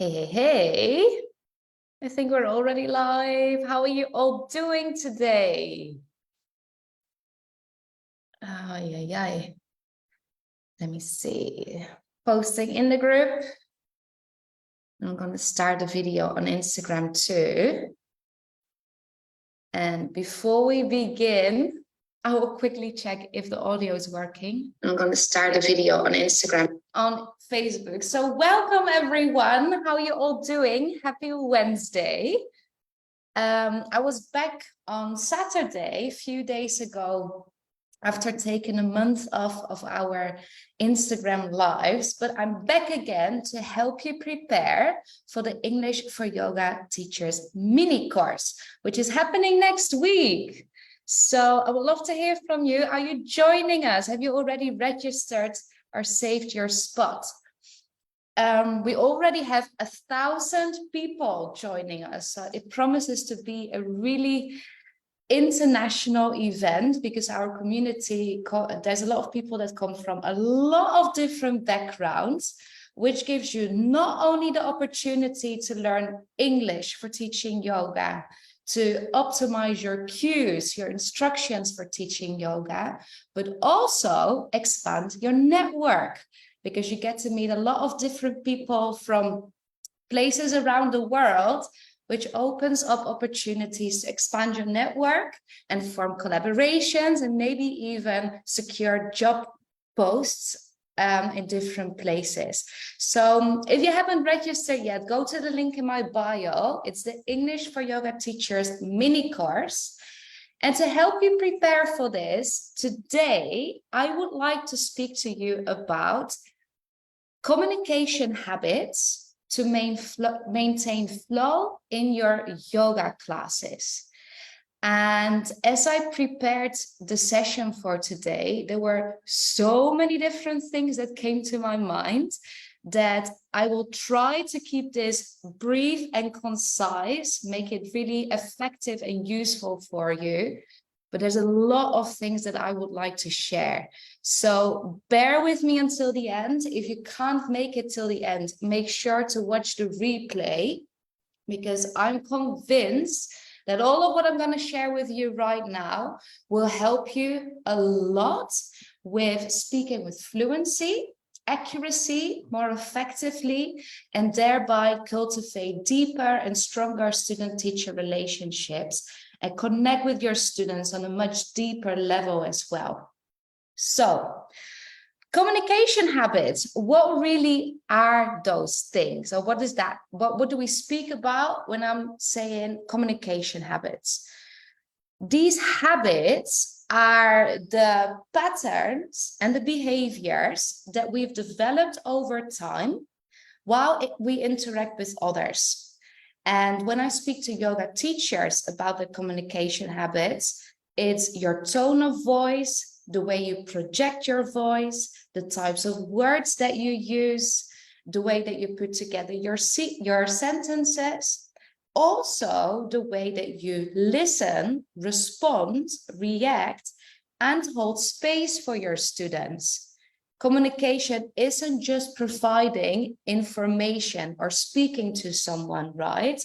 Hey. I think we're already live. How are you all doing today? Let me see. Posting in the group. I'm going to start a video on Instagram too. And before we begin, I will quickly check if the audio is working. I'm going to start a video on Instagram, on Facebook. So welcome everyone. How are you all doing? Happy Wednesday. I was back on Saturday, a few days ago, after taking a month off of our Instagram lives, but I'm back again to help you prepare for the English for Yoga Teachers mini course, which is happening next week. So I would love to hear from you. Are you joining us? Have you already registered or saved your spot? We already have 1,000 people joining us. So it promises to be a really international event because our community, there's a lot of people that come from a lot of different backgrounds, which gives you not only the opportunity to learn English for teaching yoga, to optimize your cues, your instructions for teaching yoga, but also expand your network, because you get to meet a lot of different people from places around the world, which opens up opportunities to expand your network and form collaborations and maybe even secure job posts in different places. So if you haven't registered yet, go to the link in my bio. It's the English for Yoga Teachers mini course. And to help you prepare for this, today, I would like to speak to you about communication habits to maintain flow in your yoga classes. And as I prepared the session for today, there were so many different things that came to my mind that I will try to keep this brief and concise, make it really effective and useful for you. But there's a lot of things that I would like to share. So bear with me until the end. If you can't make it till the end, make sure to watch the replay, because I'm convinced that all of what I'm going to share with you right now will help you a lot with speaking with fluency, accuracy, more effectively, and thereby cultivate deeper and stronger student-teacher relationships and connect with your students on a much deeper level as well. So, communication habits, what really are those things? Or what is that? What do we speak about when I'm saying communication habits? These habits are the patterns and the behaviors that we've developed over time while we interact with others. And when I speak to yoga teachers about the communication habits, it's your tone of voice, the way you project your voice, the types of words that you use, the way that you put together your sentences, also the way that you listen, respond, react, and hold space for your students. Communication isn't just providing information or speaking to someone, right?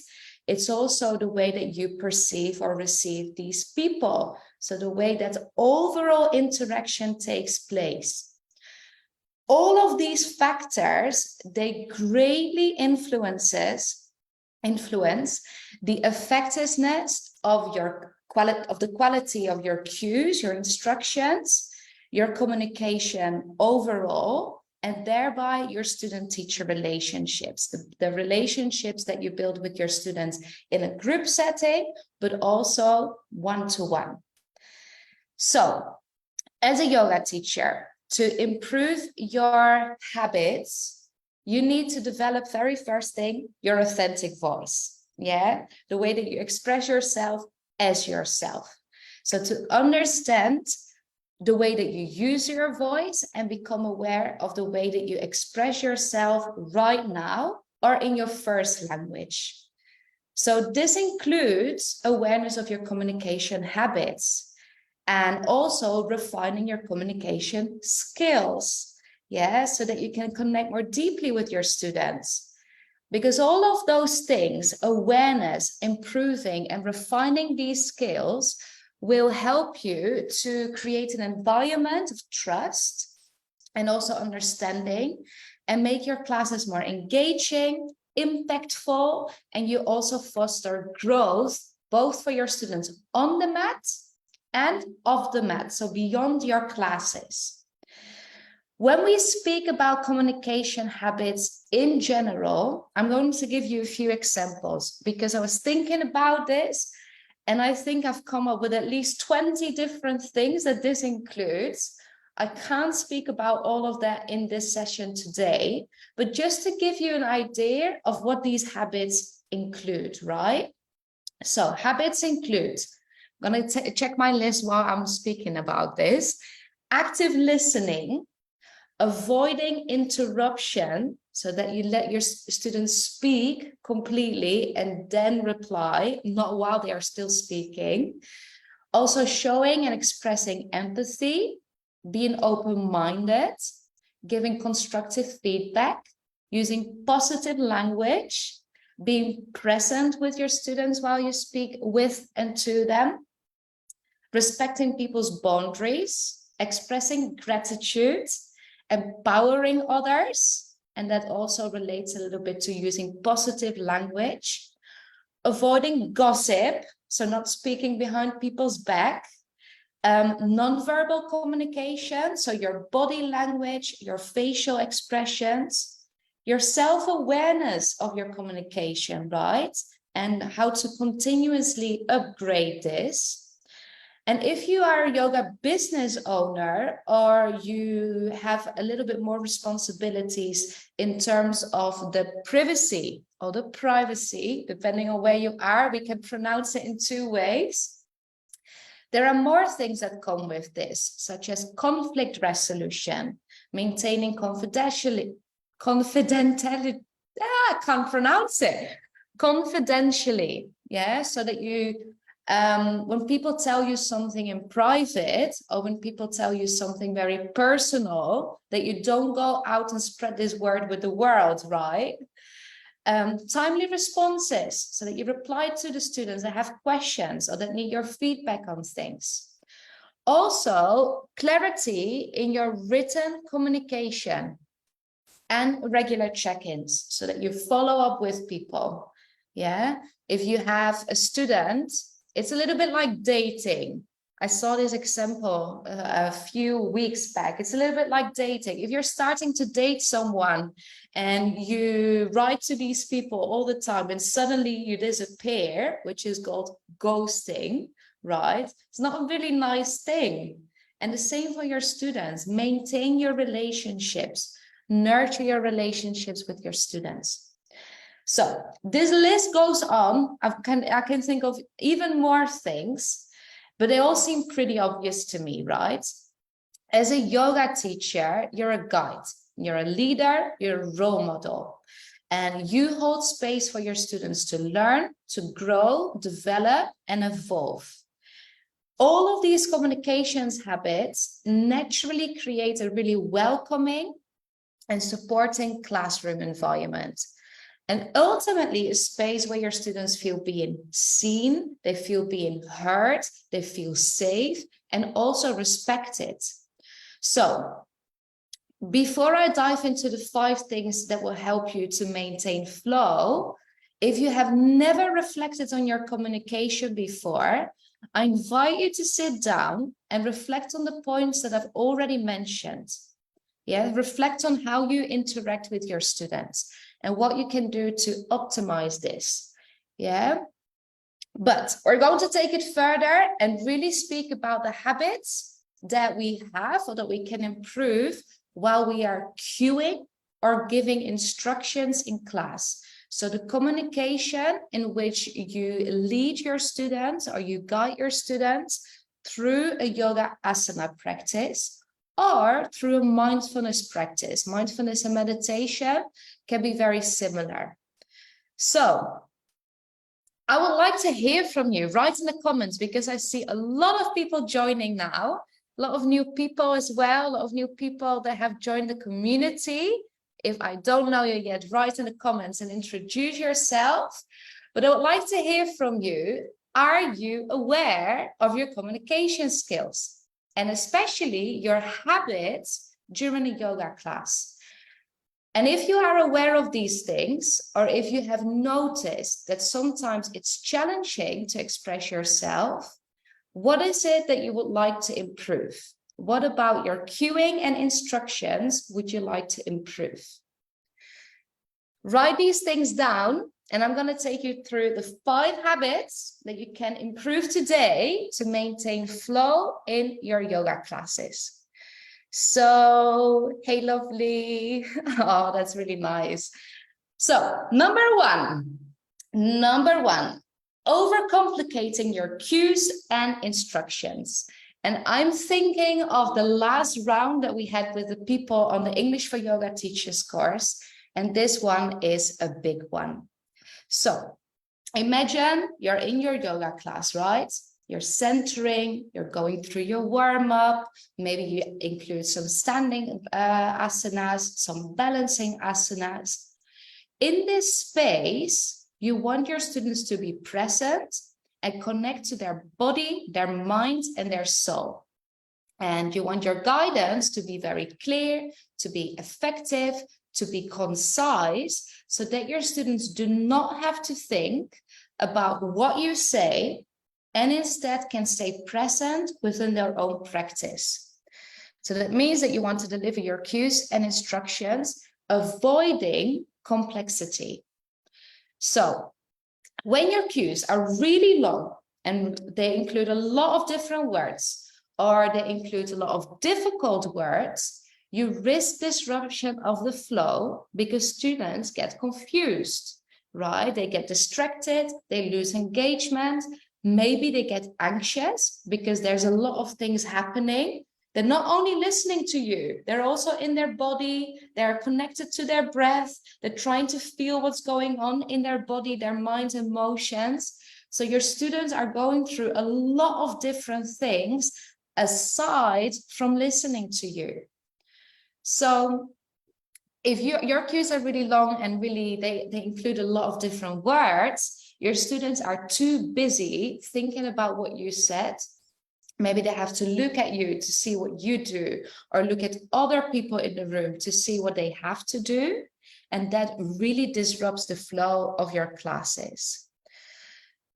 It's also the way that you perceive or receive these people. So the way that overall interaction takes place. All of these factors, they greatly influence the effectiveness of the quality of your cues, your instructions, your communication overall, and thereby your student-teacher relationships, the relationships that you build with your students in a group setting, but also one-to-one. So, as a yoga teacher, to improve your habits, you need to develop, very first thing, your authentic voice. Yeah, the way that you express yourself as yourself. So to understand the way that you use your voice and become aware of the way that you express yourself right now or in your first language. So this includes awareness of your communication habits and also refining your communication skills, yeah, so that you can connect more deeply with your students. Because all of those things, awareness, improving and refining these skills, will help you to create an environment of trust and also understanding, and make your classes more engaging, impactful, and you also foster growth both for your students on the mat and off the mat, so beyond your classes. When we speak about communication habits in general, I'm going to give you a few examples because I was thinking about this and I think I've come up with at least 20 different things that this includes. I can't speak about all of that in this session today, but just to give you an idea of what these habits include, right? So habits include, I'm going to check my list while I'm speaking about this: active listening, avoiding interruption, so that you let your students speak completely and then reply, not while they are still speaking. Also showing and expressing empathy, being open-minded, giving constructive feedback, using positive language, being present with your students while you speak with and to them, respecting people's boundaries, expressing gratitude, empowering others, and that also relates a little bit to using positive language, avoiding gossip, so not speaking behind people's back, non-verbal communication, so your body language, your facial expressions, your self-awareness of your communication, right? And how to continuously upgrade this. And if you are a yoga business owner, or you have a little bit more responsibilities in terms of the privacy or the privacy, depending on where you are, we can pronounce it in two ways. There are more things that come with this, such as conflict resolution, maintaining confidentiality, I can't pronounce it, confidentially, yeah, so that you, when people tell you something in private, or when people tell you something very personal, that you don't go out and spread this word with the world, right? Timely responses, so that you reply to the students that have questions or that need your feedback on things. Also, clarity in your written communication and regular check-ins, so that you follow up with people. Yeah, if you have a student, it's a little bit like dating. I saw this example a few weeks back. It's a little bit like dating. If you're starting to date someone and you write to these people all the time and suddenly you disappear, which is called ghosting, right? It's not a really nice thing. And the same for your students. Maintain your relationships, nurture your relationships with your students. So this list goes on. I can think of even more things, but they all seem pretty obvious to me, right? As a yoga teacher, you're a guide, you're a leader, you're a role model, and you hold space for your students to learn, to grow, develop, and evolve. All of these communications habits naturally create a really welcoming and supporting classroom environment. And ultimately a space where your students feel being seen, they feel being heard, they feel safe, and also respected. So before I dive into the 5 things that will help you to maintain flow, if you have never reflected on your communication before, I invite you to sit down and reflect on the points that I've already mentioned. Yeah, reflect on how you interact with your students and what you can do to optimize this. Yeah, but we're going to take it further and really speak about the habits that we have or that we can improve while we are cueing or giving instructions in class. So the communication in which you lead your students or you guide your students through a yoga asana practice or through a mindfulness practice. Mindfulness and meditation can be very similar. So I would like to hear from you. Write in the comments, because I see a lot of people joining now, a lot of new people as well, a lot of new people that have joined the community. If I don't know you yet, write in the comments and introduce yourself. But I would like to hear from you. Are you aware of your communication skills and especially your habits during a yoga class? And if you are aware of these things, or if you have noticed that sometimes it's challenging to express yourself, what is it that you would like to improve? What about your cueing and instructions would you like to improve? Write these things down, and I'm going to take you through the 5 habits that you can improve today to maintain flow in your yoga classes. So, hey, lovely. Oh, that's really nice. So, number one, overcomplicating your cues and instructions. And I'm thinking of the last round that we had with the people on the English for Yoga Teachers course. And this one is a big one. So imagine you're in your yoga class, right? You're centering, you're going through your warm-up. Maybe you include some standing asanas, some balancing asanas. In this space, you want your students to be present and connect to their body, their mind, and their soul. And you want your guidance to be very clear, to be effective, to be concise, so that your students do not have to think about what you say and instead can stay present within their own practice. So that means that you want to deliver your cues and instructions, avoiding complexity. So when your cues are really long and they include a lot of different words, or they include a lot of difficult words, you risk disruption of the flow because students get confused, right? They get distracted, they lose engagement, maybe they get anxious because there's a lot of things happening. They're not only listening to you, they're also in their body, they're connected to their breath, they're trying to feel what's going on in their body, their minds, emotions. So your students are going through a lot of different things aside from listening to you. So if your cues are really long and really they include a lot of different words, your students are too busy thinking about what you said. Maybe they have to look at you to see what you do, or look at other people in the room to see what they have to do. And that really disrupts the flow of your classes.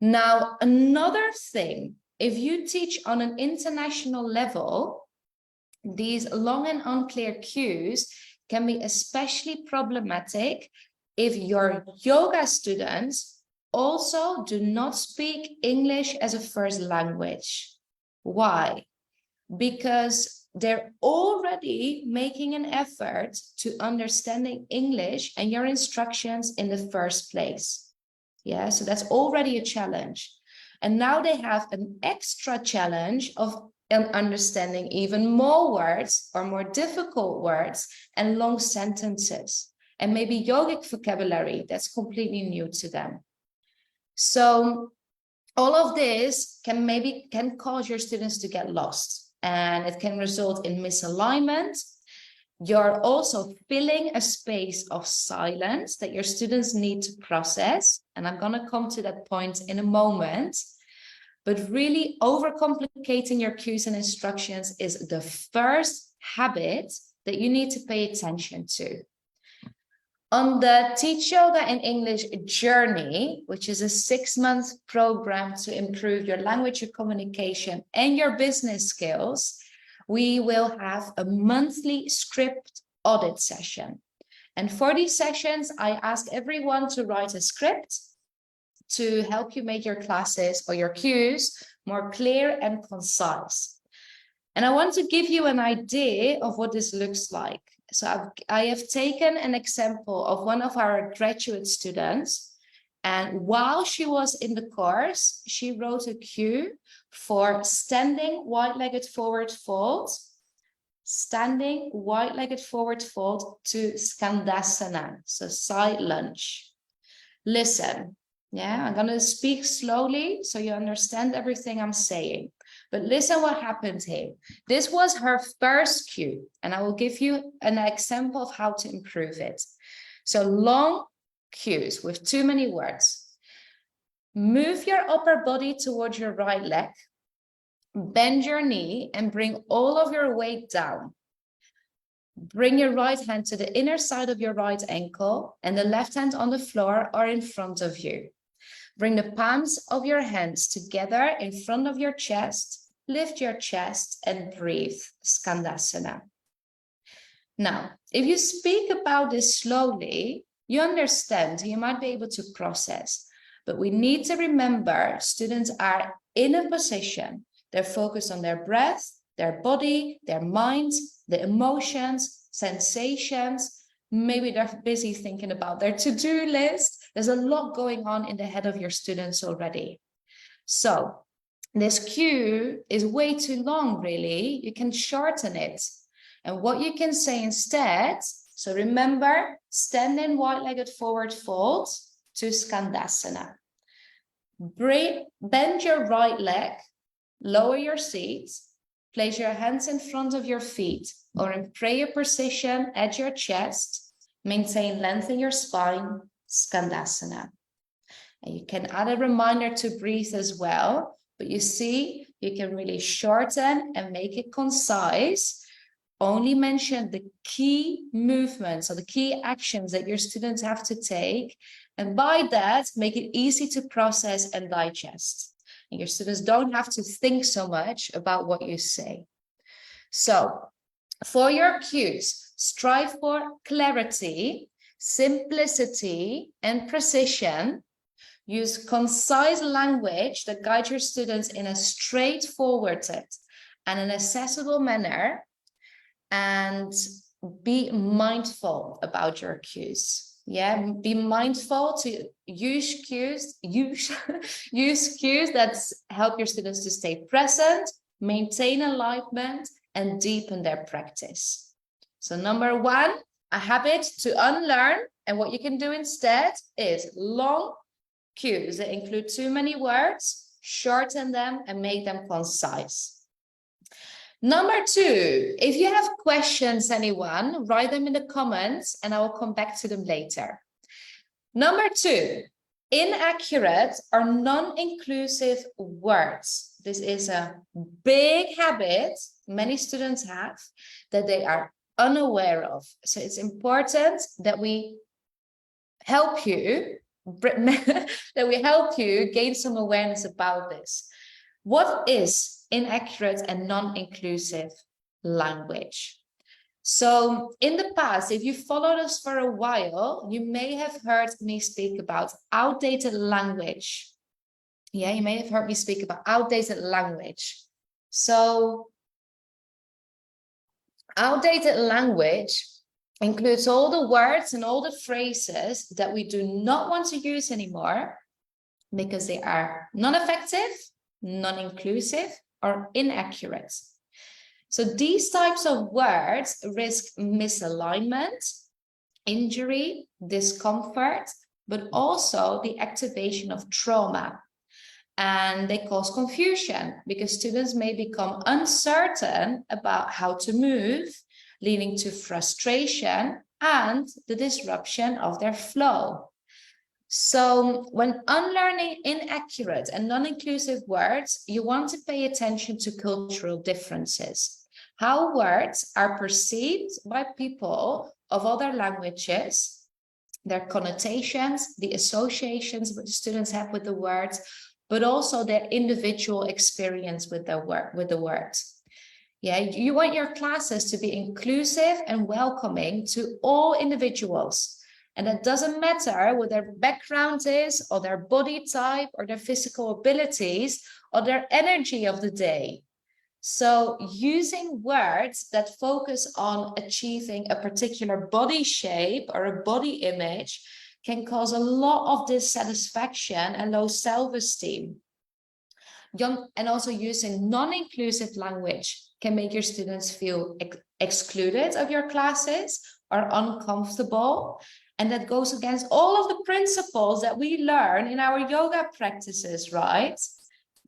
Now, another thing, if you teach on an international level, these long and unclear cues can be especially problematic if your yoga students also do not speak English as a first language. Why? Because they're already making an effort to understanding English and your instructions in the first place. Yeah, so that's already a challenge. And now they have an extra challenge of understanding even more words or more difficult words and long sentences, and maybe yogic vocabulary that's completely new to them. So all of this can cause your students to get lost, and it can result in misalignment. You're also filling a space of silence that your students need to process. And I'm going to come to that point in a moment. But really overcomplicating your cues and instructions is the first habit that you need to pay attention to. On the Teach Yoga in English journey, which is a 6-month program to improve your language, your communication, and your business skills, we will have a monthly script audit session. And for these sessions, I ask everyone to write a script to help you make your classes or your cues more clear and concise. And I want to give you an idea of what this looks like. So I have taken an example of one of our graduate students, and while she was in the course, she wrote a cue for standing wide-legged forward fold, standing wide-legged forward fold to Skandasana, so side lunge. Listen, yeah, I'm going to speak slowly so you understand everything I'm saying. But listen what happened here. This was her first cue, and I will give you an example of how to improve it. So long cues with too many words. Move your upper body towards your right leg, bend your knee and bring all of your weight down. Bring your right hand to the inner side of your right ankle and the left hand on the floor or in front of you. Bring the palms of your hands together in front of your chest, lift your chest and breathe, Skandasana. Now, if you speak about this slowly, you understand, you might be able to process, but we need to remember students are in a position, they're focused on their breath, their body, their mind, the emotions, sensations. Maybe they're busy thinking about their to-do list. There's a lot going on in the head of your students already. So this cue is way too long, really. You can shorten it. And what you can say instead, so remember, stand in wide-legged forward fold to Skandasana. Bend your right leg, lower your seat, place your hands in front of your feet or in prayer position at your chest, maintain length in your spine, Skandasana. And you can add a reminder to breathe as well, but you see, you can really shorten and make it concise. Only mention the key movements or the key actions that your students have to take. And by that, make it easy to process and digest. And your students don't have to think so much about what you say. So for your cues, strive for clarity, simplicity, and precision. Use concise language that guides your students in a straightforward and an accessible manner. And be mindful about your cues. Yeah, be mindful to use cues that help your students to stay present, maintain alignment, and deepen their practice. So number one, a habit to unlearn. And what you can do instead is long cues that include too many words, shorten them and make them concise. Number two, if you have questions, anyone, write them in the comments and I will come back to them later. Number two, inaccurate or non-inclusive words. This is a big habit many students have that they are unaware of. So it's important that we help you gain some awareness about this. What is inaccurate and non-inclusive language? So in the past, if you followed us for a while, you may have heard me speak about outdated language. Yeah, you may have heard me speak about outdated language. So outdated language includes all the words and all the phrases that we do not want to use anymore because they are non-effective, non-inclusive, or inaccurate. So these types of words risk misalignment, injury, discomfort, but also the activation of trauma. And they cause confusion because students may become uncertain about how to move, leading to frustration and the disruption of their flow. So when unlearning inaccurate and non-inclusive words, you want to pay attention to cultural differences, how words are perceived by people of other languages, their connotations, the associations that the students have with the words, but also their individual experience with the words. Yeah, you want your classes to be inclusive and welcoming to all individuals. And it doesn't matter what their background is, or their body type, or their physical abilities, or their energy of the day. So using words that focus on achieving a particular body shape or a body image can cause a lot of dissatisfaction and low self-esteem. And also using non-inclusive language can make your students feel excluded of your classes or uncomfortable. And that goes against all of the principles that we learn in our yoga practices, right?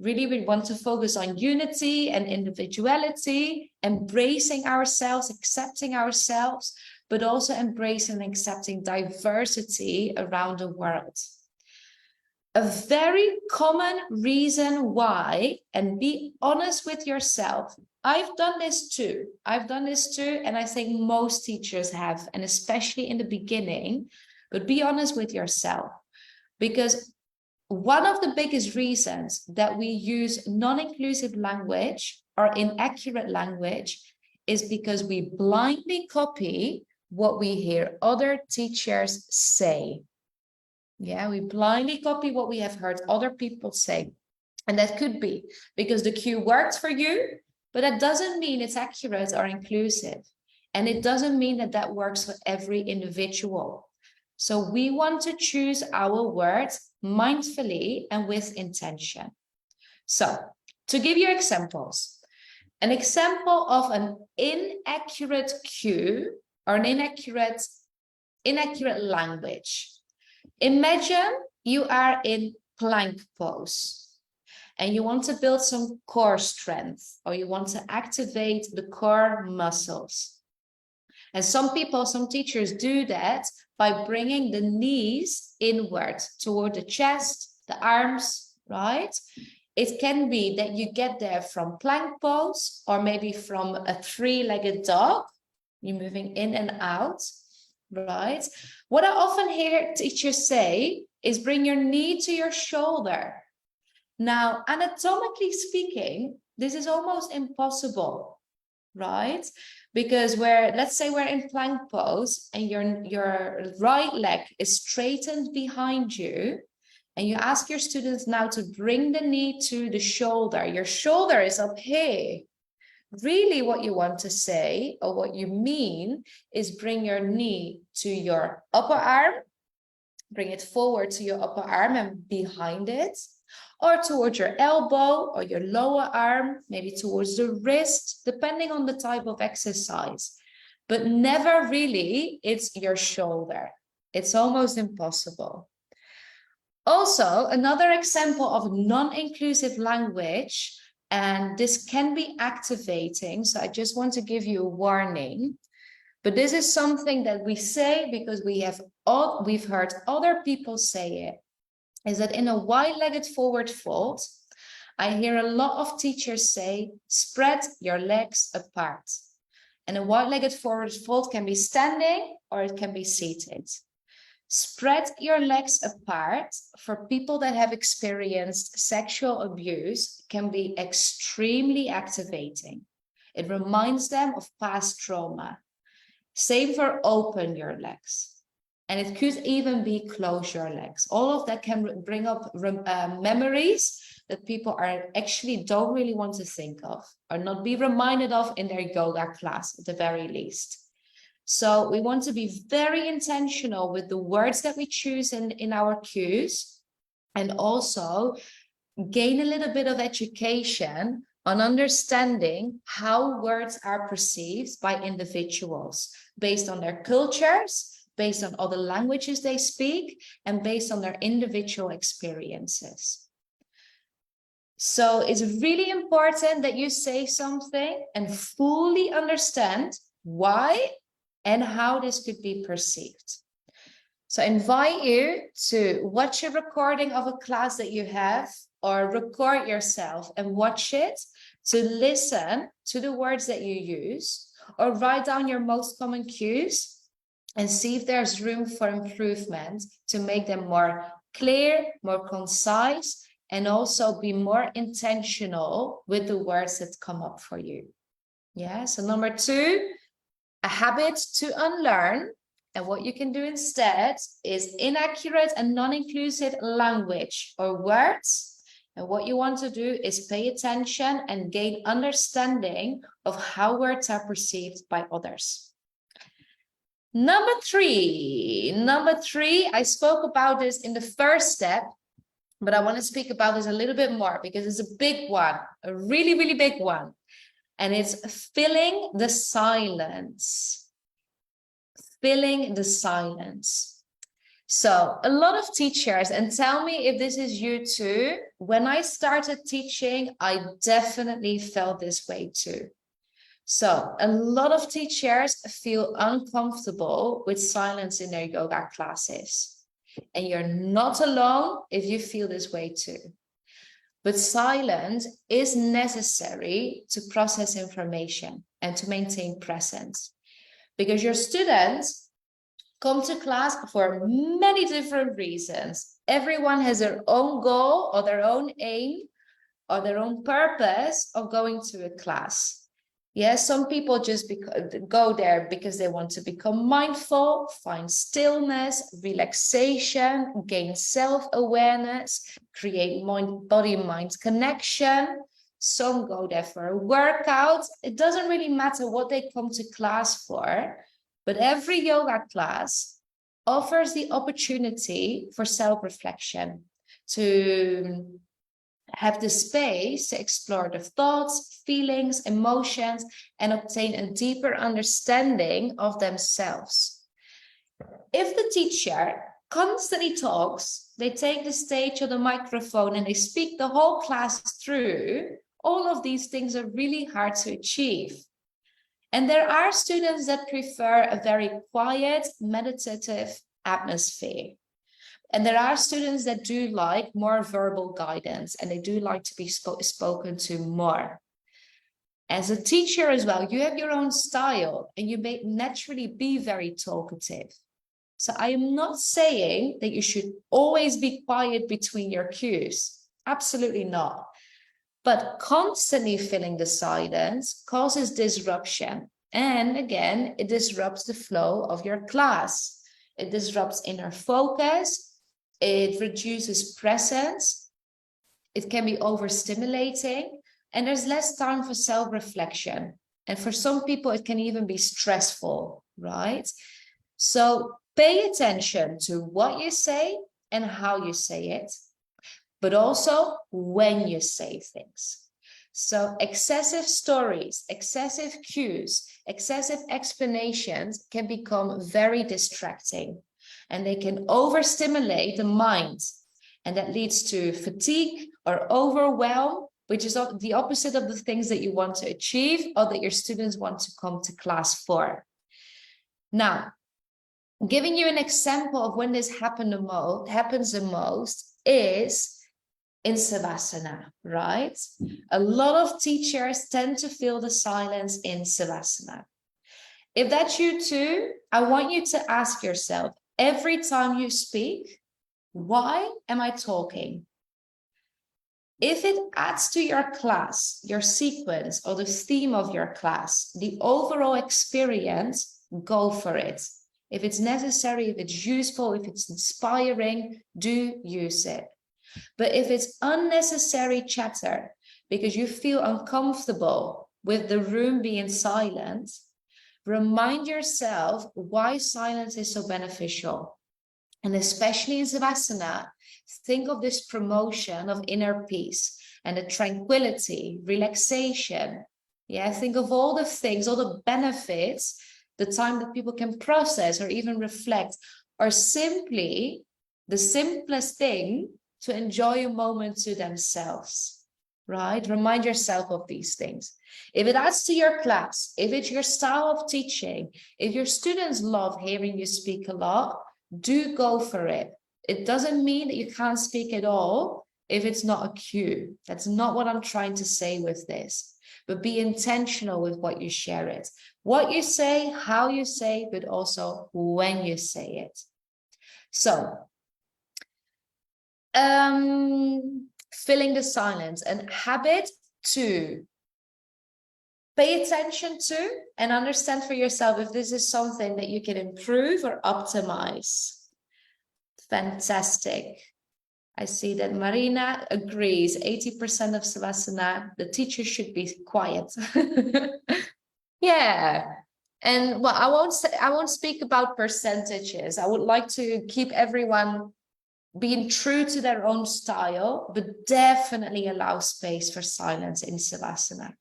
Really, we want to focus on unity and individuality, embracing ourselves, accepting ourselves, but also embracing and accepting diversity around the world. A very common reason why, and be honest with yourself. I've done this too. And I think most teachers have, and especially in the beginning, but be honest with yourself. Because one of the biggest reasons that we use non-inclusive language or inaccurate language is because we blindly copy what we hear other teachers say. Yeah, we blindly copy what we have heard other people say. And that could be because the cue worked for you, but that doesn't mean it's accurate or inclusive. And it doesn't mean that that works for every individual. So we want to choose our words mindfully and with intention. So to give you examples, an example of an inaccurate cue or an inaccurate language. Imagine you are in plank pose and you want to build some core strength, or you want to activate the core muscles. And some teachers do that by bringing the knees inward toward the chest, the arms, right? It can be that you get there from plank pose, or maybe from a three-legged dog. You're moving in and out, right? What I often hear teachers say is bring your knee to your shoulder. Now, anatomically speaking, this is almost impossible, right? Because let's say we're in plank pose and your right leg is straightened behind you, and you ask your students now to bring the knee to the shoulder. Your shoulder is up here. Really what you want to say, or what you mean, is bring your knee to your upper arm, bring it forward to your upper arm and behind it, or towards your elbow or your lower arm, maybe towards the wrist, depending on the type of exercise. But never really, it's your shoulder. It's almost impossible. Also, another example of non-inclusive language, and this can be activating, so I just want to give you a warning, but this is something that we say because we've heard other people say it, is that in a wide-legged forward fold, I hear a lot of teachers say, spread your legs apart. And a wide-legged forward fold can be standing or it can be seated. Spread your legs apart for people that have experienced sexual abuse can be extremely activating. It reminds them of past trauma. Same for open your legs. And it could even be close your legs. All of that can bring up memories that people don't really want to think of, or not be reminded of in their yoga class at the very least. So we want to be very intentional with the words that we choose in our cues, and also gain a little bit of education on understanding how words are perceived by individuals based on their cultures, based on all the languages they speak, and based on their individual experiences. So it's really important that you say something and fully understand why and how this could be perceived. So I invite you to watch a recording of a class that you have, or record yourself and watch it to listen to the words that you use, or write down your most common cues and see if there's room for improvement to make them more clear, more concise, and also be more intentional with the words that come up for you. Yeah, so number 2, a habit to unlearn. And what you can do instead is inaccurate and non-inclusive language or words. And what you want to do is pay attention and gain understanding of how words are perceived by others. Number three, I spoke about this in the first step, but I want to speak about this a little bit more because it's a big one, a really, really big one. And it's filling the silence. Filling the silence. So a lot of teachers, and tell me if this is you too, when I started teaching, I definitely felt this way too. So a lot of teachers feel uncomfortable with silence in their yoga classes. And you're not alone if you feel this way too. But silence is necessary to process information and to maintain presence. Because your students come to class for many different reasons. Everyone has their own goal or their own aim or their own purpose of going to a class. Yes, some people just go there because they want to become mindful, find stillness, relaxation, gain self-awareness, create body-mind connection. Some go there for a workout. It doesn't really matter what they come to class for, but every yoga class offers the opportunity for self-reflection, to have the space to explore the thoughts, feelings, emotions, and obtain a deeper understanding of themselves. If the teacher constantly talks, they take the stage or the microphone and they speak the whole class through, all of these things are really hard to achieve. And there are students that prefer a very quiet, meditative atmosphere. And there are students that do like more verbal guidance and they do like to be spoken to more. As a teacher as well, you have your own style and you may naturally be very talkative. So I am not saying that you should always be quiet between your cues. Absolutely not. But constantly filling the silence causes disruption. And again, it disrupts the flow of your class. It disrupts inner focus. It reduces presence. It can be overstimulating. And there's less time for self-reflection. And for some people, it can even be stressful, right? So pay attention to what you say and how you say it, but also when you say things. So excessive stories, excessive cues, excessive explanations can become very distracting and they can overstimulate the mind. And that leads to fatigue or overwhelm, which is the opposite of the things that you want to achieve or that your students want to come to class for. Now, giving you an example of when this happens the most is in Savasana, right? A lot of teachers tend to feel the silence in Savasana. If that's you too, I want you to ask yourself, every time you speak, why am I talking? If it adds to your class, your sequence, or the theme of your class, the overall experience, go for it. If it's necessary, if it's useful, if it's inspiring, do use it. But if it's unnecessary chatter because you feel uncomfortable with the room being silent, remind yourself why silence is so beneficial. And especially in Savasana, think of this promotion of inner peace and the tranquility, relaxation. Yeah, think of all the things, all the benefits, the time that people can process or even reflect, or simply the simplest thing to enjoy a moment to themselves, right? Remind yourself of these things. If it adds to your class, if it's your style of teaching, if your students love hearing you speak a lot, do go for it. It doesn't mean that you can't speak at all if it's not a cue. That's not what I'm trying to say with this. But be intentional with what you share it. What you say, how you say, but also when you say it. So, filling the silence, and habit to pay attention to and understand for yourself if this is something that you can improve or optimize. Fantastic. I see that Marina agrees. 80% of Savasana, the teacher should be quiet. Yeah. And well, I won't speak about percentages. I would like to keep everyone being true to their own style, but definitely allow space for silence in Savasana.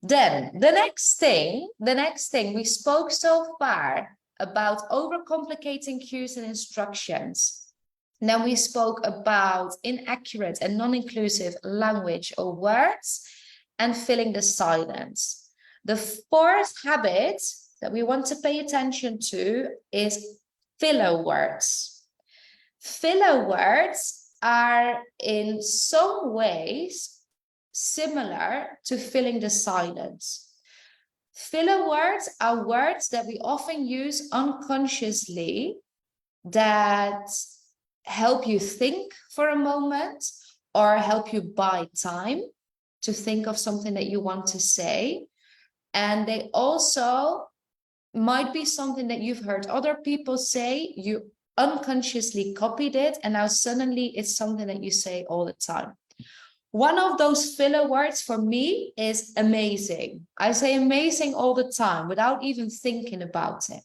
Then the next thing we spoke so far about overcomplicating cues and instructions. And then we spoke about inaccurate and non-inclusive language or words and filling the silence. The fourth habit that we want to pay attention to is filler words. Filler words are in some ways similar to filling the silence. Filler words are words that we often use unconsciously that help you think for a moment or help you buy time to think of something that you want to say. And they also might be something that you've heard other people say, you unconsciously copied it, and now suddenly it's something that you say all the time. One of those filler words for me is amazing. I say amazing all the time without even thinking about it.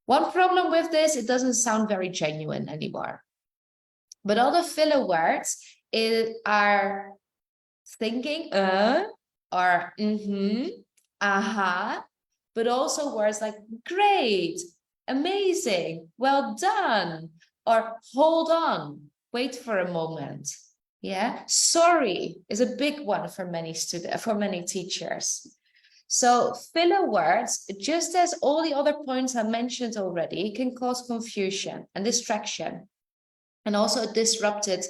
One problem with this, it doesn't sound very genuine anymore. But other filler words are thinking, or aha, but also words like great, amazing, well done, or hold on, wait for a moment. Yeah, sorry is a big one for many students, for many teachers. So filler words, just as all the other points I mentioned already, can cause confusion and distraction, and also a disrupted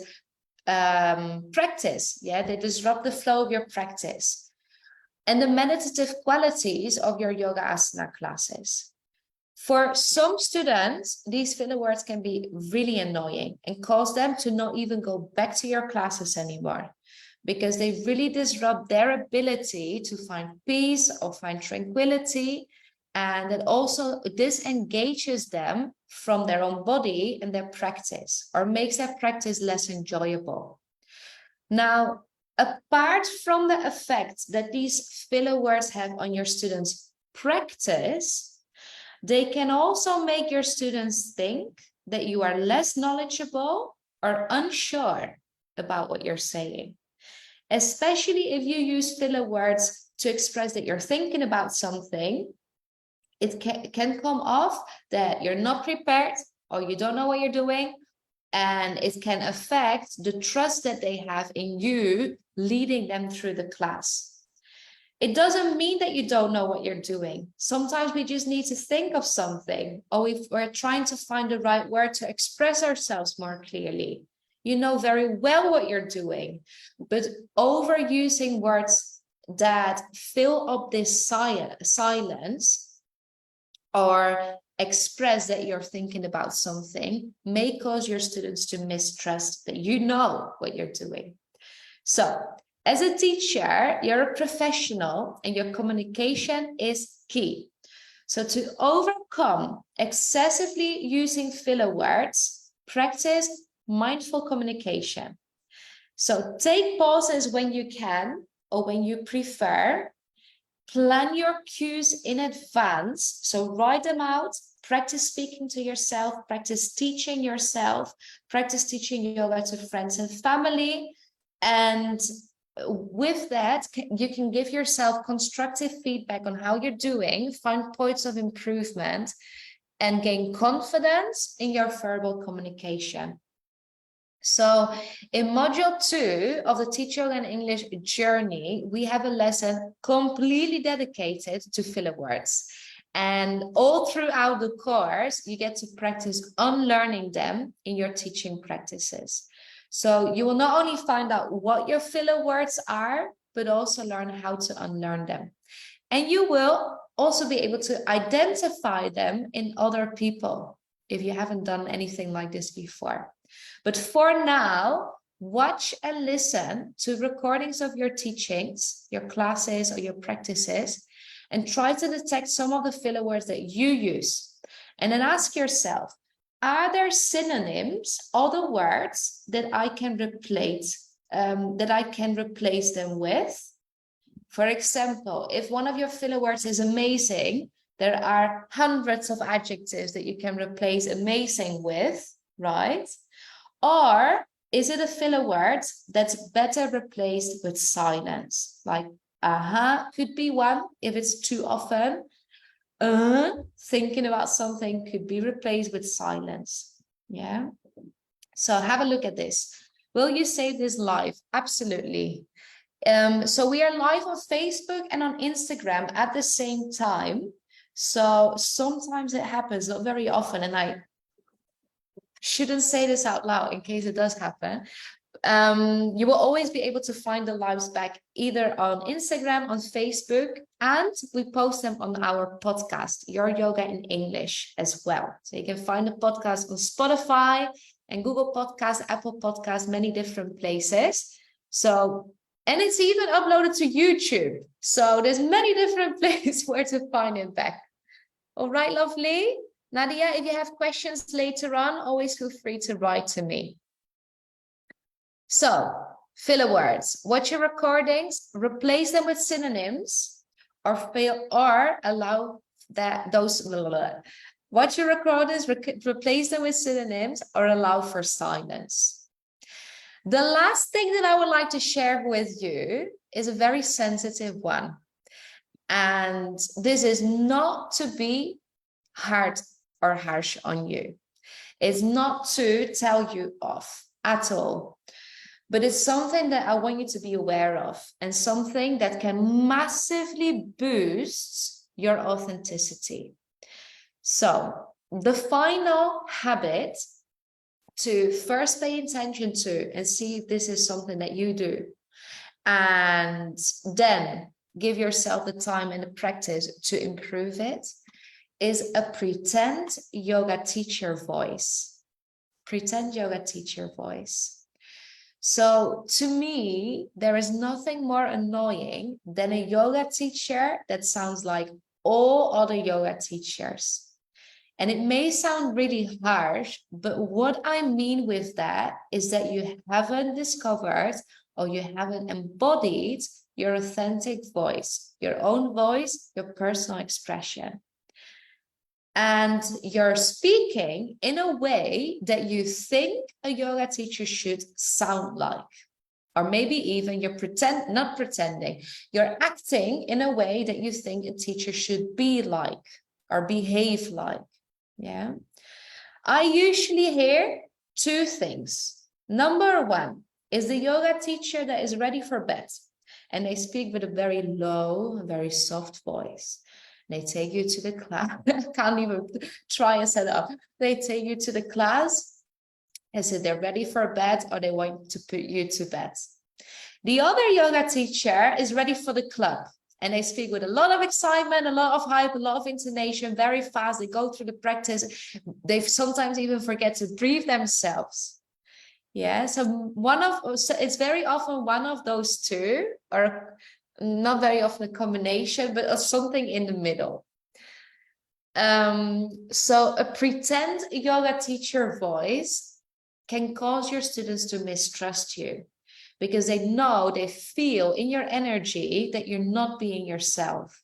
practice. Yeah, they disrupt the flow of your practice and the meditative qualities of your yoga asana classes. For some students, these filler words can be really annoying and cause them to not even go back to your classes anymore, because they really disrupt their ability to find peace or find tranquility. And it also disengages them from their own body and their practice, or makes their practice less enjoyable. Now, apart from the effect that these filler words have on your students' practice, they can also make your students think that you are less knowledgeable or unsure about what you're saying, especially if you use filler words to express that you're thinking about something. It can come off that you're not prepared or you don't know what you're doing, and it can affect the trust that they have in you leading them through the class. It doesn't mean that you don't know what you're doing. Sometimes we just need to think of something, or we're trying to find the right word to express ourselves more clearly. You know very well what you're doing, but overusing words that fill up this silence or express that you're thinking about something may cause your students to mistrust that you know what you're doing. So, as a teacher, you're a professional and your communication is key. So to overcome excessively using filler words, practice mindful communication. So take pauses when you can or when you prefer. Plan your cues in advance. So write them out, practice speaking to yourself, practice teaching yourself, practice teaching yoga to friends and family. And with that, you can give yourself constructive feedback on how you're doing, find points of improvement, and gain confidence in your verbal communication. So in module 2 of the Teach Yoga and English journey, we have a lesson completely dedicated to filler words. And all throughout the course, you get to practice unlearning them in your teaching practices. So you will not only find out what your filler words are, but also learn how to unlearn them. And you will also be able to identify them in other people if you haven't done anything like this before. But for now, watch and listen to recordings of your teachings, your classes, or your practices, and try to detect some of the filler words that you use. And then ask yourself, are there synonyms, other words that I can replace them with? For example, if one of your filler words is amazing, there are hundreds of adjectives that you can replace amazing with, right? Or is it a filler word that's better replaced with silence? Like aha could be one if it's too often. thinking about something could be replaced with silence. Yeah. So have a look at this. Will you save this live? Absolutely. So we are live on Facebook and on Instagram at the same time. So sometimes it happens, not very often, and I shouldn't say this out loud in case it does happen. You will always be able to find the lives back either on Instagram, on Facebook, and we post them on our podcast, Your Yoga in English, as well. So you can find the podcast on Spotify and Google Podcasts, Apple Podcasts, many different places. So, and it's even uploaded to YouTube. So there's many different places where to find it back. All right, lovely. Nadia, if you have questions later on, always feel free to write to me. So, filler words. Watch your recordings, replace them with synonyms, or allow that those. Blah, blah, blah. Watch your recordings, replace them with synonyms, or allow for silence. The last thing that I would like to share with you is a very sensitive one. And this is not to be hard or harsh on you. It's not to tell you off at all. But it's something that I want you to be aware of, and something that can massively boost your authenticity. So the final habit to first pay attention to and see if this is something that you do, and then give yourself the time and the practice to improve it, is a pretend yoga teacher voice. Pretend yoga teacher voice. So to me, there is nothing more annoying than a yoga teacher that sounds like all other yoga teachers. And it may sound really harsh, but what I mean with that is that you haven't discovered or you haven't embodied your authentic voice, your own voice, your personal expression. And you're speaking in a way that you think a yoga teacher should sound like. Or maybe even you're not pretending, you're acting in a way that you think a teacher should be like or behave like. Yeah. I usually hear two things. Number one is the yoga teacher that is ready for bed, and they speak with a very low, very soft voice. They take you to the class. I can't even try and set up. They take you to the class and say they're ready for bed, or they want to put you to bed. The other yoga teacher is ready for the club, and they speak with a lot of excitement, a lot of hype, a lot of intonation, very fast. They go through the practice. They sometimes even forget to breathe themselves. Yeah, so it's very often one of those two, or not very often a combination, but something in the middle. So a pretend yoga teacher voice can cause your students to mistrust you, because they feel in your energy that you're not being yourself.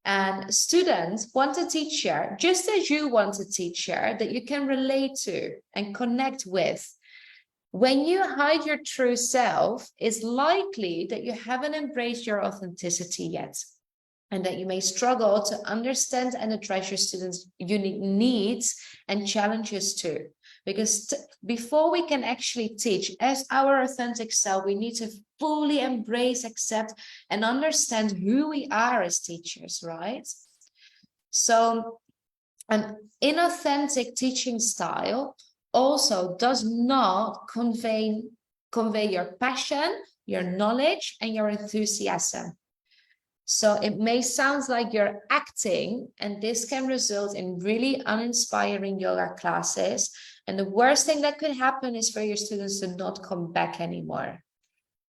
And students want a teacher, just as you want a teacher that you can relate to and connect with. When you hide your true self, it's likely that you haven't embraced your authenticity yet, and that you may struggle to understand and address your students' unique needs and challenges too. Because before we can actually teach as our authentic self, we need to fully embrace, accept, and understand who we are as teachers, right? So an inauthentic teaching style also does not convey your passion, your knowledge, and your enthusiasm. So it may sound like you're acting, and this can result in really uninspiring yoga classes. And the worst thing that could happen is for your students to not come back anymore.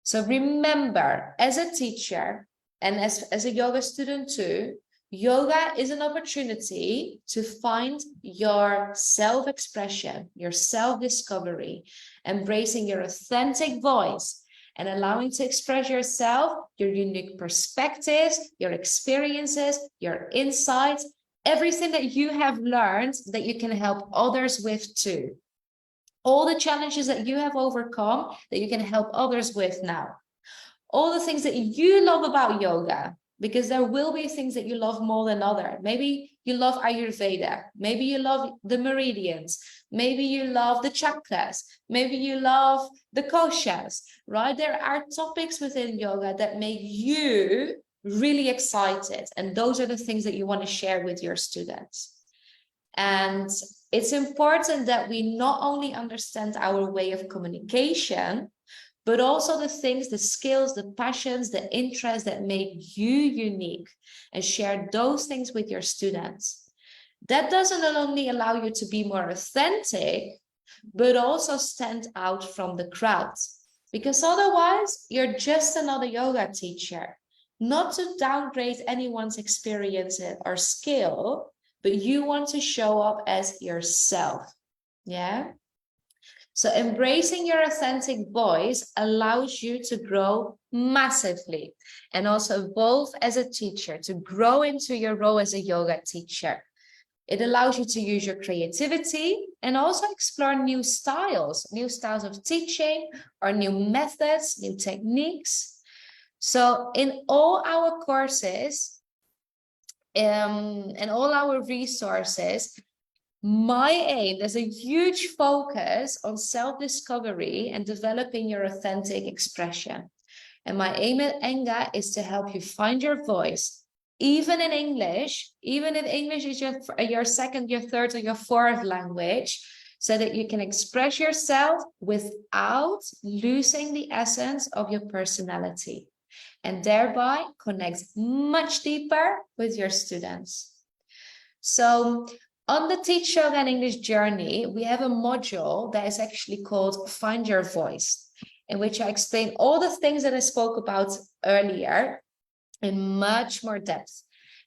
So remember, as a teacher and as a yoga student too, yoga is an opportunity to find your self-expression, your self-discovery, embracing your authentic voice, and allowing to express yourself, your unique perspectives, your experiences, your insights, everything that you have learned that you can help others with too. All the challenges that you have overcome that you can help others with now. All the things that you love about yoga, because there will be things that you love more than other. Maybe you love Ayurveda. Maybe you love the meridians. Maybe you love the chakras. Maybe you love the koshas, right? There are topics within yoga that make you really excited. And those are the things that you want to share with your students. And it's important that we not only understand our way of communication, but also the things, the skills, the passions, the interests that make you unique, and share those things with your students. That doesn't only allow you to be more authentic, but also stand out from the crowd. Because otherwise, you're just another yoga teacher. Not to downgrade anyone's experience or skill, but you want to show up as yourself. Yeah. So embracing your authentic voice allows you to grow massively and also evolve as a teacher, to grow into your role as a yoga teacher. It allows you to use your creativity and also explore new styles of teaching or new methods, new techniques. So in all our courses and all our resources, my aim, there's a huge focus on self-discovery and developing your authentic expression. And my aim at Enga is to help you find your voice, even in English, even if English is your second, your third, or your fourth language, so that you can express yourself without losing the essence of your personality, and thereby connect much deeper with your students. So on the Teach Yoga and English journey, we have a module that is actually called Find Your Voice, in which I explain all the things that I spoke about earlier in much more depth.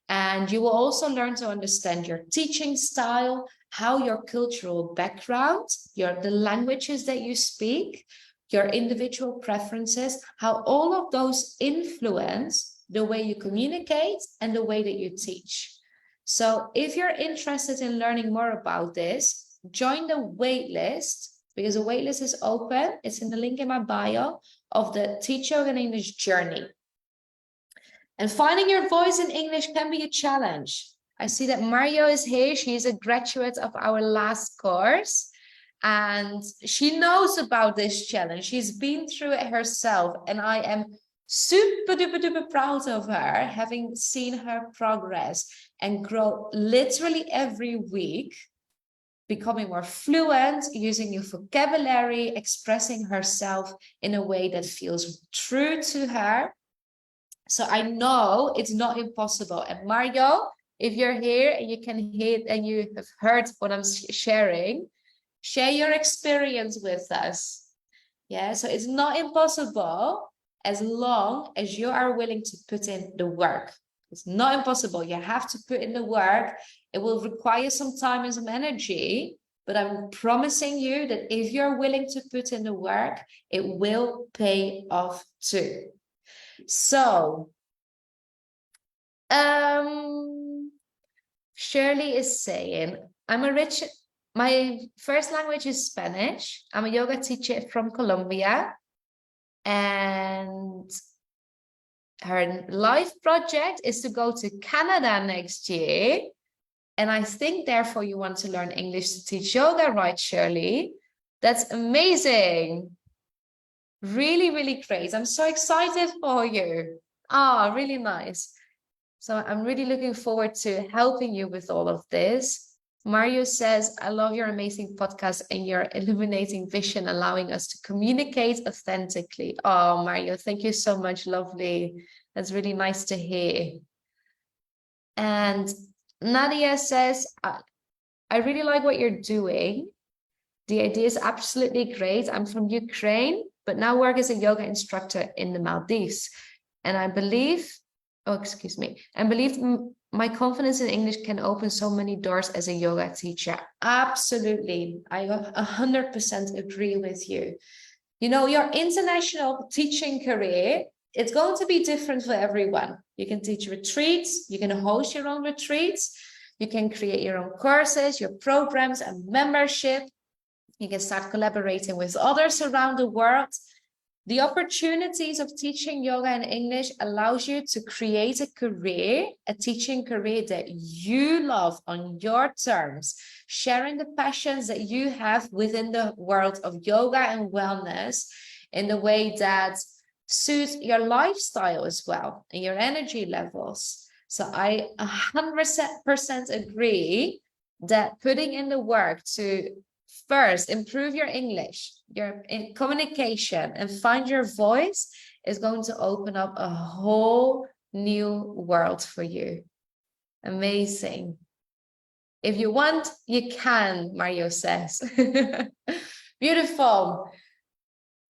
And you will also learn to understand your teaching style, how your cultural background, the languages that you speak, your individual preferences, how all of those influence the way you communicate and the way that you teach. So if you're interested in learning more about this, join the waitlist, because the waitlist is open. It's in the link in my bio of the Teach Yoga and English journey. And finding your voice in English can be a challenge. I see that Mario is here. She's a graduate of our last course, and she knows about this challenge. She's been through it herself, and I am super duper duper proud of her, having seen her progress and grow literally every week, becoming more fluent, using new vocabulary, expressing herself in a way that feels true to her. So I know it's not impossible. And Mario, if you're here and you can hear and you have heard what I'm sharing, share your experience with us. Yeah, so it's not impossible as long as you are willing to put in the work. It's not impossible. You have to put in the work. It will require some time and some energy, but I'm promising you that if you're willing to put in the work, it will pay off too. So, Shirley is saying, my first language is Spanish. I'm a yoga teacher from Colombia, and her life project is to go to Canada next year. And I think therefore you want to learn English to teach yoga, right, Shirley? That's amazing. Really, really great. I'm so excited for you. Ah, really nice. So I'm really looking forward to helping you with all of this. Mario says, I love your amazing podcast and your illuminating vision, allowing us to communicate authentically. Oh, Mario, thank you so much. Lovely. That's really nice to hear. And Nadia says, I really like what you're doing. The idea is absolutely great. I'm from Ukraine, but now work as a yoga instructor in the Maldives. And I believe, my confidence in English can open so many doors as a yoga teacher. Absolutely. I 100% agree with you. You know, your international teaching career, it's going to be different for everyone. You can teach retreats, you can host your own retreats, you can create your own courses, your programs and membership. You can start collaborating with others around the world. The opportunities of teaching yoga and English allows you to create a career, a teaching career that you love on your terms, sharing the passions that you have within the world of yoga and wellness in the way that suits your lifestyle as well and your energy levels. So I 100% agree that putting in the work to first improve your English, your communication, and find your voice is going to open up a whole new world for you. Amazing. If you want, you can, Mario says. Beautiful.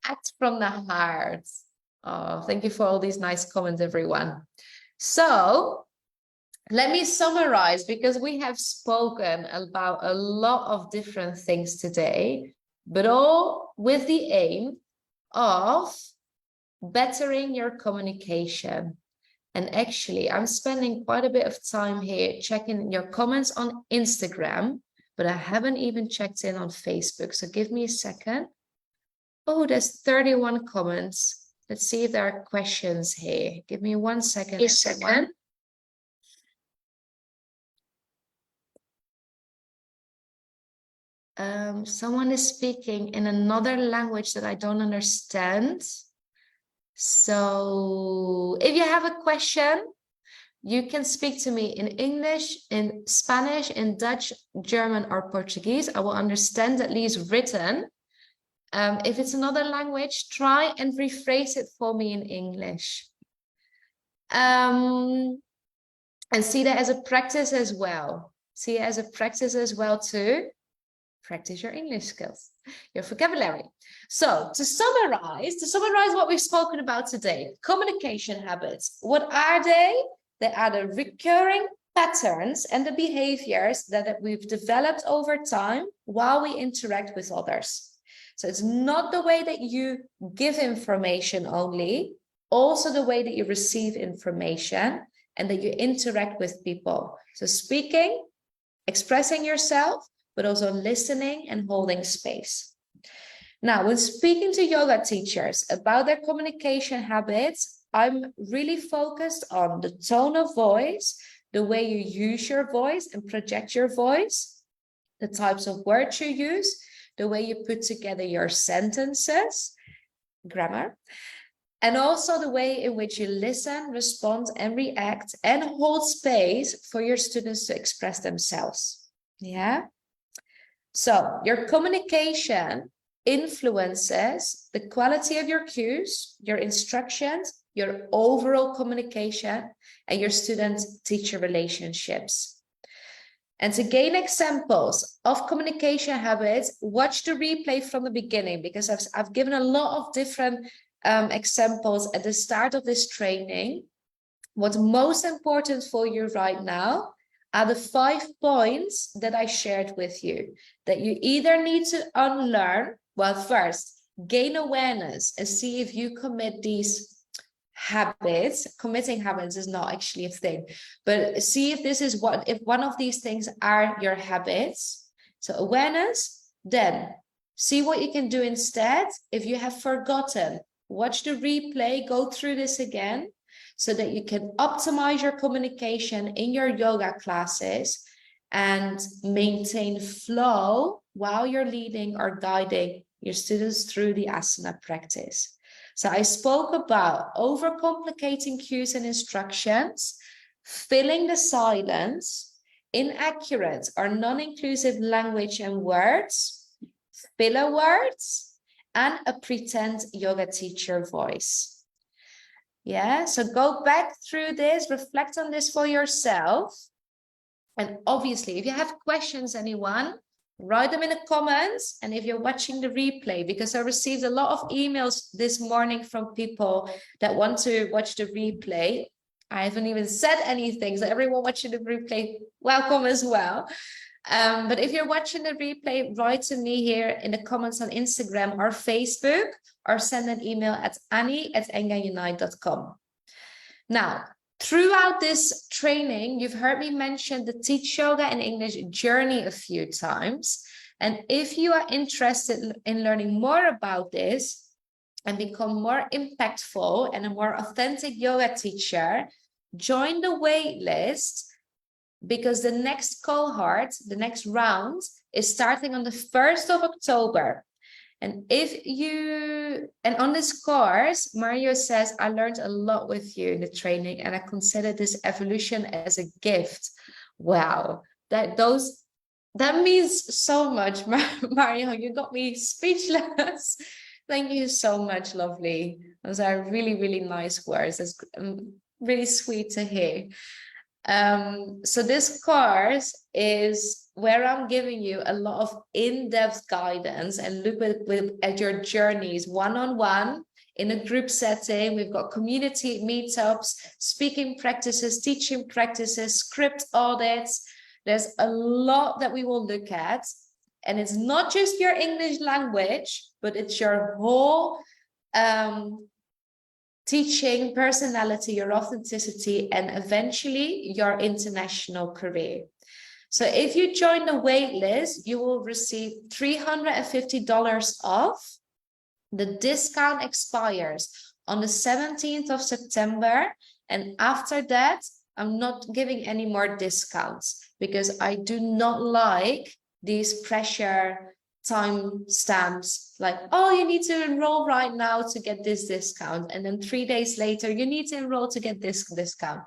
Act from the heart. Oh, thank you for all these nice comments, everyone. So let me summarize, because we have spoken about a lot of different things today, but all with the aim of bettering your communication. And actually, I'm spending quite a bit of time here checking your comments on Instagram, but I haven't even checked in on Facebook. So give me a second. Oh, there's 31 comments. Let's see if there are questions here. Give me 1 second. Someone is speaking in another language that I don't understand. So if you have a question, you can speak to me in English, in Spanish, in Dutch, German, or Portuguese. I will understand at least written. If it's another language, try and rephrase it for me in English. And see that as a practice as well. See it as a practice as well to practice your English skills, your vocabulary. So to summarize what we've spoken about today, communication habits. What are they? They are the recurring patterns and the behaviors that we've developed over time while we interact with others. So it's not the way that you give information only, also the way that you receive information and that you interact with people. So speaking, expressing yourself, but also listening and holding space. Now, when speaking to yoga teachers about their communication habits, I'm really focused on the tone of voice, the way you use your voice and project your voice, the types of words you use, the way you put together your sentences, grammar, and also the way in which you listen, respond, and react, and hold space for your students to express themselves. Yeah. So your communication influences the quality of your cues, your instructions, your overall communication, and your student-teacher relationships. And to gain examples of communication habits, watch the replay from the beginning, because I've given a lot of different examples at the start of this training. What's most important for you right now are the 5 points that I shared with you, that you either need to unlearn. Well, first, gain awareness and see if you commit these habits. Committing habits is not actually a thing, but see if this is if one of these things are your habits. So awareness, then see what you can do instead. If you have forgotten, watch the replay, go through this again, so that you can optimize your communication in your yoga classes and maintain flow while you're leading or guiding your students through the asana practice. So I spoke about overcomplicating cues and instructions, filling the silence, inaccurate or non-inclusive language and words, filler words, and a pretend yoga teacher voice. Yeah, so go back through this, reflect on this for yourself. And obviously, if you have questions, anyone, write them in the comments. And if you're watching the replay, because I received a lot of emails this morning from people that want to watch the replay. I haven't even said anything, so everyone watching the replay, welcome as well. But if you're watching the replay, write to me here in the comments on Instagram or Facebook, or send an email at annie@engaunite.com. Now, throughout this training, you've heard me mention the Teach Yoga in English journey a few times. And if you are interested in learning more about this, and become more impactful and a more authentic yoga teacher, join the wait list, because the next cohort, the next round, is starting on the 1st of October. And on this course, Mario says, I learned a lot with you in the training, and I consider this evolution as a gift. Wow, that means so much, Mario. You got me speechless. Thank you so much, lovely. Those are really, really nice words. That's really sweet to hear. So this course is where I'm giving you a lot of in-depth guidance and look at your journeys one-on-one in a group setting. We've got community meetups, speaking practices, teaching practices, script audits. There's a lot that we will look at. And it's not just your English language, but it's your whole teaching personality, your authenticity, and eventually your international career. So if you join the wait list, you will receive $350 off. The discount expires on the 17th of September. And after that, I'm not giving any more discounts because I do not like these pressure time stamps like, oh, you need to enroll right now to get this discount. And then 3 days later, you need to enroll to get this discount.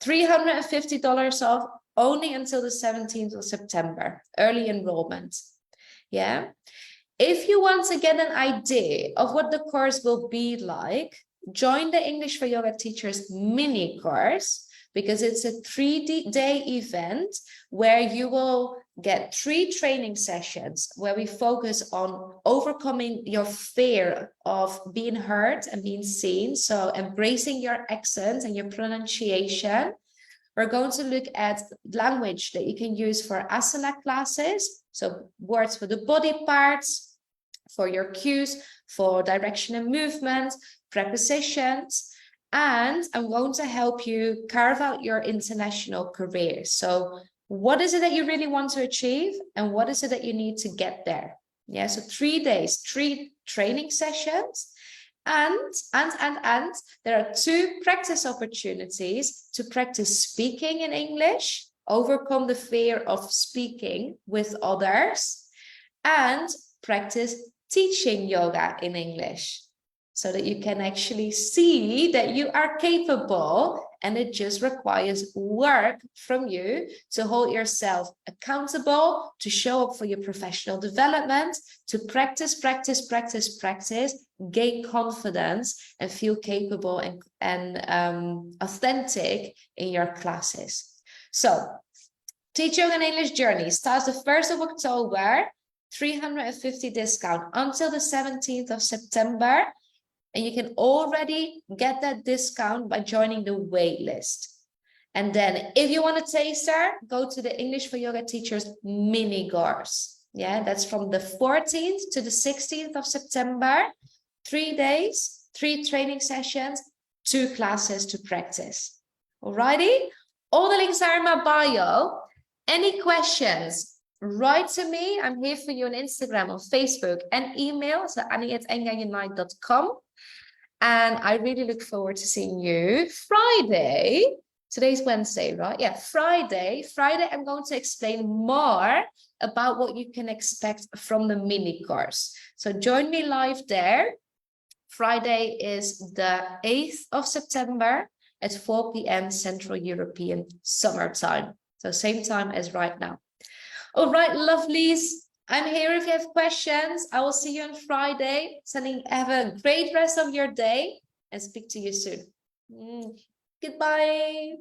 $350 off only until the 17th of September, early enrollment. Yeah. If you want to get an idea of what the course will be like, join the English for Yoga Teachers mini course, because it's a 3-day event where you will get 3 training sessions where we focus on overcoming your fear of being heard and being seen. So embracing your accent and your pronunciation. We're going to look at language that you can use for asana classes. So words for the body parts, for your cues, for direction and movement, prepositions. And I'm going to help you carve out your international career. So what is it that you really want to achieve? And what is it that you need to get there? Yeah, so 3 days, 3 training sessions. And there are 2 practice opportunities to practice speaking in English, overcome the fear of speaking with others, and practice teaching yoga in English, so that you can actually see that you are capable, and it just requires work from you to hold yourself accountable, to show up for your professional development, to practice, gain confidence, and feel capable and authentic in your classes. So, Teach Yoga in English Journey starts the 1st of October, $350 discount until the 17th of September. And you can already get that discount by joining the wait list. And then if you want a taster, go to the English for Yoga Teachers mini course. Yeah, that's from the 14th to the 16th of September. 3 days, 3 training sessions, 2 classes to practice. Alrighty? All the links are in my bio. Any questions? Write to me. I'm here for you on Instagram, on Facebook, and email. So annie@engaunite.com. And I really look forward to seeing you Friday. Today's Wednesday, right? Yeah, Friday. I'm going to explain more about what you can expect from the mini course. So join me live there. Friday is the 8th of September at 4 p.m. Central European Summer Time. So same time as right now. All right, lovelies. I'm here if you have questions. I will see you on Friday. Have a great rest of your day and speak to you soon. Goodbye.